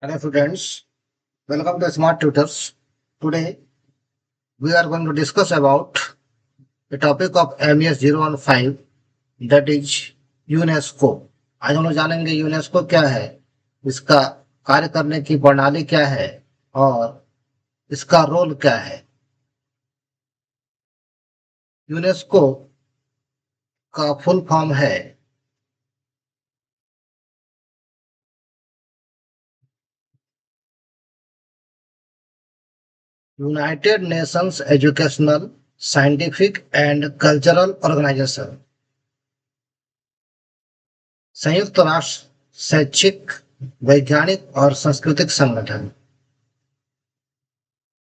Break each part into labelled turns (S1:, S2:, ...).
S1: Hello students, welcome to Smart Tutors. Today we are going to discuss about the topic of MES 015 that is UNESCO. आज हम लोग जानेंगे UNESCO क्या है, इसका कार्य करने की प्रणाली क्या है और इसका रोल क्या है। यूनेस्को का फुल फॉर्म है United Nations Educational, Scientific and Cultural Organization. संयुक्त राष्ट्र शैक्षिक, वैज्ञानिक और सांस्कृतिक संगठन।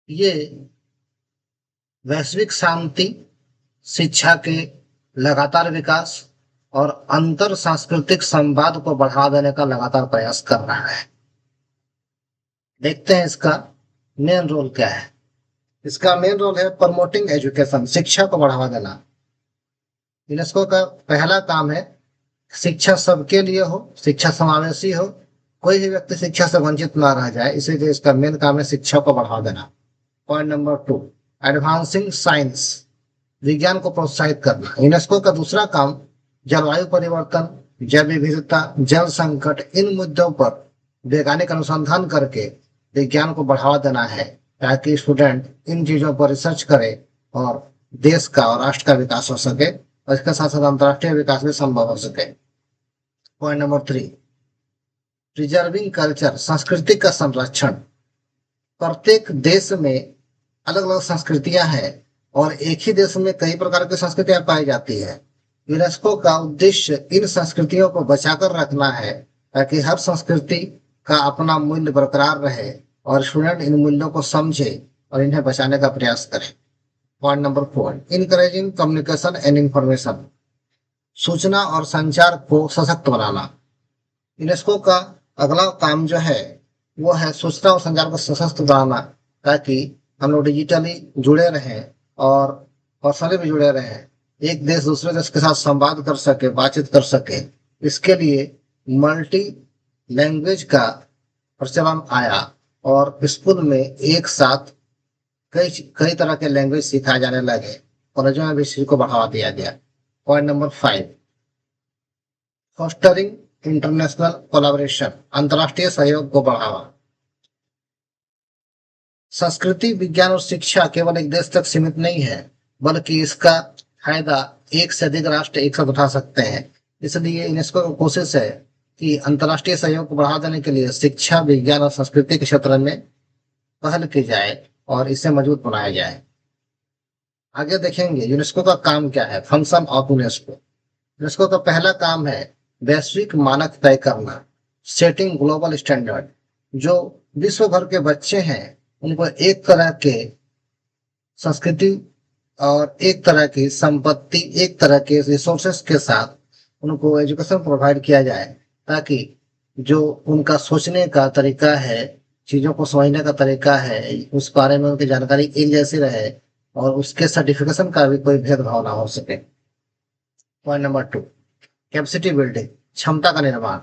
S1: ये वैश्विक शांति, शिक्षा के लगातार विकास और अंतर सांस्कृतिक संवाद को बढ़ावा देने का लगातार प्रयास कर रहा है। देखते हैं इसका मेन रोल क्या है। इसका मेन रोल है प्रमोटिंग एजुकेशन, शिक्षा को बढ़ावा देना। यूनेस्को का पहला काम है शिक्षा सबके लिए हो, शिक्षा समावेशी हो, कोई भी व्यक्ति शिक्षा से वंचित ना रह जाए, इसीलिए इसका मेन काम है शिक्षा को बढ़ावा देना। पॉइंट नंबर 2, एडवांसिंग साइंस, विज्ञान को प्रोत्साहित करना। यूनेस्को का दूसरा काम जलवायु परिवर्तन, जैव विविधता, जल संकट, इन मुद्दों पर वैज्ञानिक अनुसंधान करके विज्ञान को बढ़ावा देना है, ताकि स्टूडेंट इन चीजों पर रिसर्च करे और देश का और राष्ट्र का विकास हो सके और इसके साथ साथ अंतर्राष्ट्रीय विकास भी संभव हो सके। पॉइंट नंबर 3, प्रिजर्विंग कल्चर, संस्कृति का संरक्षण। प्रत्येक देश में अलग अलग संस्कृतियां हैं और एक ही देश में कई प्रकार की संस्कृतियां पाई जाती है। यूनेस्को का उद्देश्य इन संस्कृतियों को बचाकर रखना है, ताकि हर संस्कृति का अपना मूल्य बरकरार रहे और स्टूडेंट इन मूल्यों को समझे और इन्हें बचाने का प्रयास करे। Point number 4, encouraging communication and information, सूचना और संचार को सशक्त बनाना। यूनेस्को का अगला काम जो है वो है सूचना और संचार को सशक्त बनाना, ताकि हम लोग डिजिटली जुड़े रहें और पर्सनली भी जुड़े रहें, एक देश दूसरे देश के साथ संवाद कर सके, बातचीत कर सके। इसके लिए मल्टी लैंग्वेज का प्रचलन आया और स्कूल में एक साथ कई कई तरह के लैंग्वेज सिखाए जाने लगे, कॉलेजों में भी इसी को बढ़ावा दिया गया। Point number 5, fostering international collaboration, अंतर्राष्ट्रीय सहयोग को बढ़ावा। संस्कृति, विज्ञान और शिक्षा केवल एक देश तक सीमित नहीं है, बल्कि इसका फायदा एक से अधिक राष्ट्र एक साथ उठा सकते हैं। इसलिए यूनेस्को की कोशिश है कि अंतर्राष्ट्रीय सहयोग को बढ़ावा देने के लिए शिक्षा, विज्ञान और संस्कृति के क्षेत्र में पहल की जाए और इसे मजबूत बनाया जाए। आगे देखेंगे यूनेस्को का काम क्या है, फंक्शन ऑफ यूनेस्को। यूनेस्को का पहला काम है वैश्विक मानक तय करना, सेटिंग ग्लोबल स्टैंडर्ड। जो विश्व भर के बच्चे हैं उनको एक तरह के संस्कृति और एक तरह की संपत्ति, एक तरह के रिसोर्सेस के साथ उनको एजुकेशन प्रोवाइड किया जाए, ताकि जो उनका सोचने का तरीका है, चीजों को समझने का तरीका है, उस बारे में उनकी जानकारी एक जैसी रहे और उसके सर्टिफिकेशन का भी कोई भेदभाव ना हो सके। पॉइंट नंबर 2, कैपेसिटी बिल्डिंग, क्षमता का निर्माण।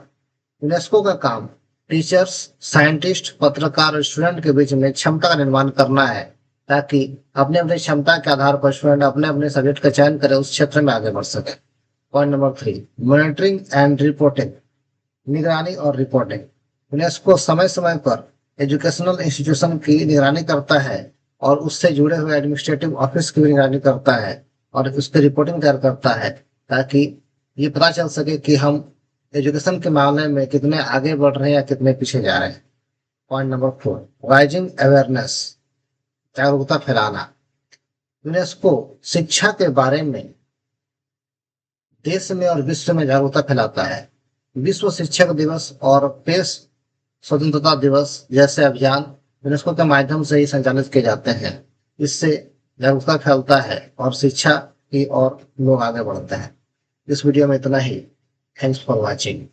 S1: यूनेस्को का काम टीचर्स, साइंटिस्ट, पत्रकार और स्टूडेंट के बीच में क्षमता का निर्माण करना है, ताकि अपने अपने क्षमता के आधार पर स्टूडेंट अपने अपने सब्जेक्ट का चयन करे, उस क्षेत्र में आगे बढ़ सके। Point number 3, monitoring and reporting, निगरानी और रिपोर्टिंग। यूनेस्को समय समय पर एजुकेशनल इंस्टीट्यूशन की निगरानी करता है और उससे जुड़े हुए एडमिनिस्ट्रेटिव ऑफिस की भी निगरानी करता है और उसकी रिपोर्टिंग तैयार करता है, ताकि ये पता चल सके कि हम एजुकेशन के मामले में कितने आगे बढ़ रहे हैं या कितने पीछे जा रहे हैं। पॉइंट नंबर 4, राइजिंग अवेयरनेस, जागरूकता फैलाना। यूनेस्को शिक्षा के बारे में देश में और विश्व में जागरूकता फैलाता है। विश्व शिक्षक दिवस और प्रेस स्वतंत्रता दिवस जैसे अभियान यूनेस्को के माध्यम से ही संचालित किए जाते हैं। इससे जागरूकता फैलता है और शिक्षा की ओर लोग आगे बढ़ते हैं। इस वीडियो में इतना ही। Thanks for watching.